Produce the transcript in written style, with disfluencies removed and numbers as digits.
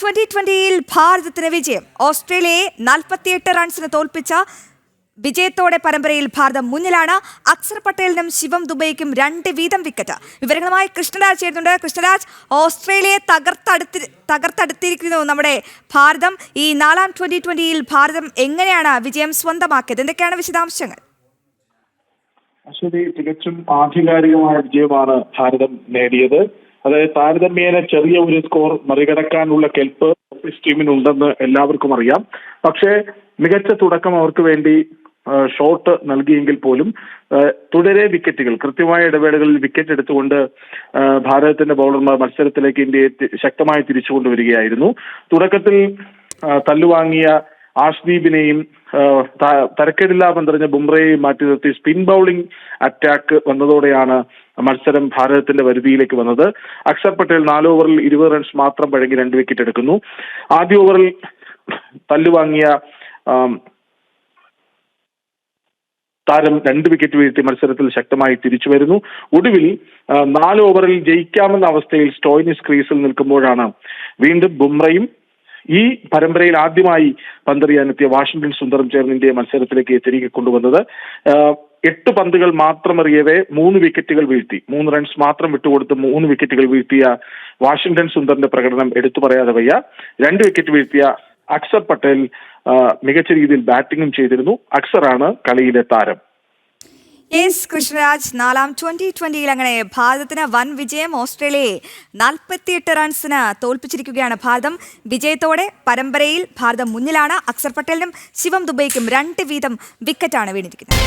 2020-ൽ ഭാരതത്തിന് വിജയം. ഓസ്ട്രേലിയയെ 48 റൺസിന് തോൽപ്പിച്ച വിജയത്തോടെ പരമ്പരയിൽ ഭാരതം മുന്നിലാണ്. അക്സർ പട്ടേലിനും ശിവം ദുബൈക്കും 2 വീതം വിക്കറ്റ്. വിവരങ്ങളുമായി കൃഷ്ണരാജ് ചേരുന്നുണ്ട്. കൃഷ്ണരാജ്, ഓസ്ട്രേലിയയെ തകർത്തെടുത്തിരിക്കുന്നു നമ്മുടെ ഭാരതം. ഈ 2020-ൽ ഭാരതം എങ്ങനെയാണ് വിജയം സ്വന്തമാക്കിയത്? എന്തൊക്കെയാണ് വിശദാംശങ്ങൾ? അശ്വതി, തികച്ചും ആധികാരികമായ വിജയമാണ് ഭാരതം നേടിയത്. അതായത് താരതമ്യേന ചെറിയ ഒരു സ്കോർ മറികടക്കാനുള്ള കെൽപ്പ് ഓഫീസ് ടീമിനുണ്ടെന്ന് എല്ലാവർക്കും അറിയാം. പക്ഷേ മികച്ച തുടക്കം അവർക്ക് വേണ്ടി ഷോട്ട് നൽകിയെങ്കിൽ പോലും തുടരെ വിക്കറ്റുകൾ, കൃത്യമായ ഇടവേളകളിൽ വിക്കറ്റ് എടുത്തുകൊണ്ട് ഭാരതത്തിന്റെ ബൗളർമാർ മത്സരത്തിലേക്ക് ഇന്ത്യയെ ശക്തമായി തിരിച്ചുകൊണ്ടുവരികയായിരുന്നു. തുടക്കത്തിൽ തല്ലുവാങ്ങിയ ആഷ്ദീപിനെയും തരക്കേടില്ലാ പന്തെറിഞ്ഞ ബുംറയെയും മാറ്റി നിർത്തി സ്പിൻ ബൗളിംഗ് അറ്റാക്ക് വന്നതോടെയാണ് മത്സരം ഭാരതത്തിന്റെ വരുതിയിലേക്ക് വന്നത്. അക്സർ പട്ടേൽ 4 ഓവറിൽ 20 റൺസ് മാത്രം വഴങ്ങി 2 വിക്കറ്റ് എടുക്കുന്നു. ആദ്യ ഓവറിൽ തല്ലുവാങ്ങിയ താരം 2 വിക്കറ്റ് വീഴ്ത്തി മത്സരത്തിൽ ശക്തമായി തിരിച്ചു വരുന്നു. ഒടുവിൽ 4 ഓവറിൽ ജയിക്കാമെന്ന അവസ്ഥയിൽ സ്റ്റോയിനിസ് ക്രീസിൽ നിൽക്കുമ്പോഴാണ് വീണ്ടും ബുംറയും ഈ പരമ്പരയിൽ ആദ്യമായി പന്തെറിയാനെത്തിയ വാഷിംഗ്ടൺ സുന്ദറും ചേർന്ന് ഇന്ത്യയെ മത്സരത്തിലേക്ക് തിരികെ കൊണ്ടുവന്നത്. 8 പന്തുകൾ മാത്രം എറിയവേ 3 വിക്കറ്റുകൾ വീഴ്ത്തി, 3 റൺസ് മാത്രം വിട്ടുകൊടുത്ത് 3 വിക്കറ്റുകൾ വീഴ്ത്തിയ വാഷിംഗ്ടൺ സുന്ദറിന്റെ പ്രകടനം എടുത്തു പറയാതെ വയ്യ. 2 വിക്കറ്റ് വീഴ്ത്തിയ അക്സർ പട്ടേൽ മികച്ച രീതിയിൽ ബാറ്റിംഗും ചെയ്തിരുന്നു. അക്സറാണ് കളിയിലെ താരം. കൃഷ്ണരാജ്, 2020-ൽ അങ്ങനെ ഭാരതത്തിന് വൻ വിജയം. ഓസ്ട്രേലിയയെ 48 റൺസിന് തോൽപ്പിച്ചിരിക്കുകയാണ് ഭാരതം. വിജയത്തോടെ പരമ്പരയിൽ ഭാരതം മുന്നിലാണ്. അക്സർ പട്ടേലിനും ശിവം ദുബൈക്കും 2 വീതം വിക്കറ്റാണ് വീണിരിക്കുന്നത്.